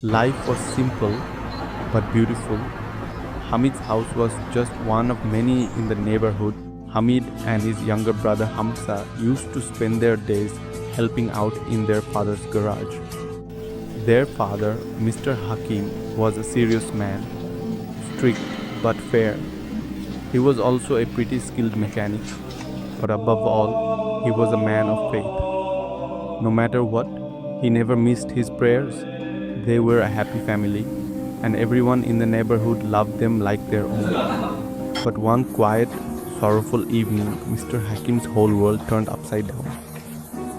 Life was simple but beautiful. Hamid's house was just one of many in the neighborhood. Hamid and his younger brother Hamza used to spend their days helping out in their father's garage. Their father, Mr. Hakim, was a serious man, strict but fair. He was also a pretty skilled mechanic, but above all, he was a man of faith. No matter what, he never missed his prayers. They were a happy family, and everyone in the neighborhood loved them like their own. But one quiet, sorrowful evening, Mr. Hakim's whole world turned upside down.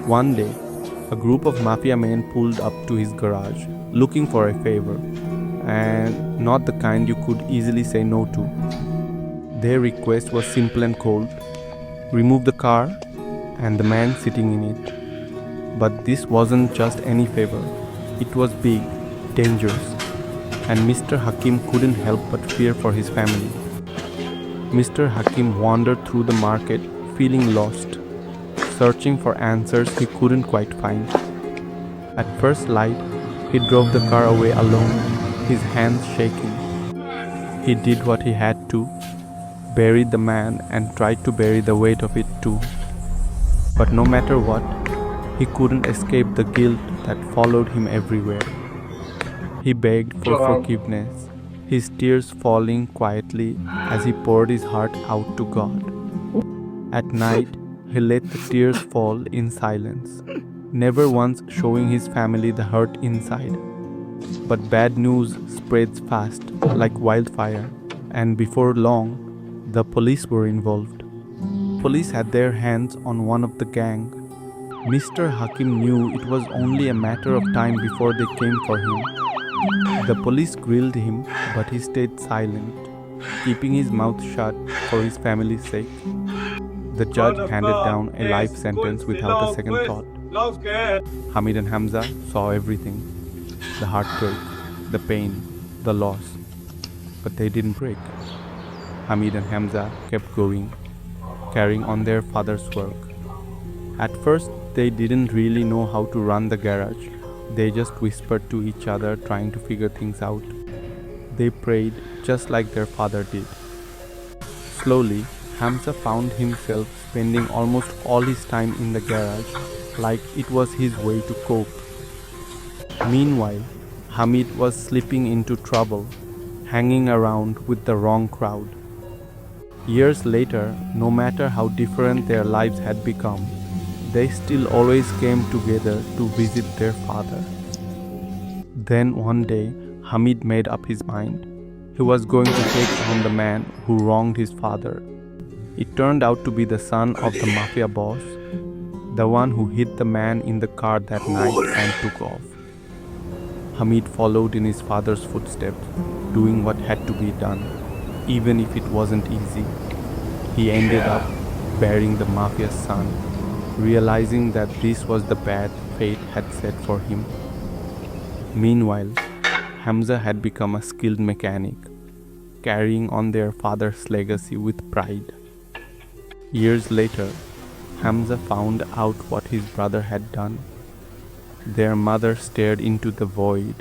One day, a group of Mafia men pulled up to his garage, looking for a favor, and not the kind you could easily say no to. Their request was simple and cold: remove the car and the man sitting in it. But this wasn't just any favor, it was big, dangerous, and Mr. Hakim couldn't help but fear for his family. Mr. Hakim wandered through the market, feeling lost, searching for answers he couldn't quite find. At first light, he drove the car away alone, his hands shaking. He did what he had to, buried the man and tried to bury the weight of it too. But no matter what, he couldn't escape the guilt that followed him everywhere. He begged for forgiveness, his tears falling quietly as he poured his heart out to God. At night, he let the tears fall in silence, never once showing his family the hurt inside. But bad news spreads fast, like wildfire, and before long, the police were involved. Police had their hands on one of the gang. Mr. Hakim knew it was only a matter of time before they came for him. The police grilled him, but he stayed silent, keeping his mouth shut for his family's sake. The judge handed down a life sentence without a second thought. Hamid and Hamza saw everything: the heartbreak, the pain, the loss. But they didn't break. Hamid and Hamza kept going, carrying on their father's work. At first, they didn't really know how to run the garage. They just whispered to each other, trying to figure things out. They prayed just like their father did. Slowly, Hamza found himself spending almost all his time in the garage, like it was his way to cope. Meanwhile, Hamid was slipping into trouble, hanging around with the wrong crowd. Years later, no matter how different their lives had become, they still always came together to visit their father. Then one day, Hamid made up his mind. He was going to take on the man who wronged his father. It turned out to be the son of the Mafia boss, the one who hit the man in the car that night and took off. Hamid followed in his father's footsteps, doing what had to be done, even if it wasn't easy. He ended up burying the Mafia's son, realizing that this was the path fate had set for him. Meanwhile, Hamza had become a skilled mechanic, carrying on their father's legacy with pride. Years later, Hamza found out what his brother had done. Their mother stared into the void,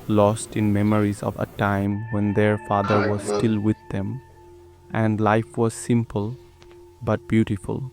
lost in memories of a time when their father was still with them, and life was simple but beautiful.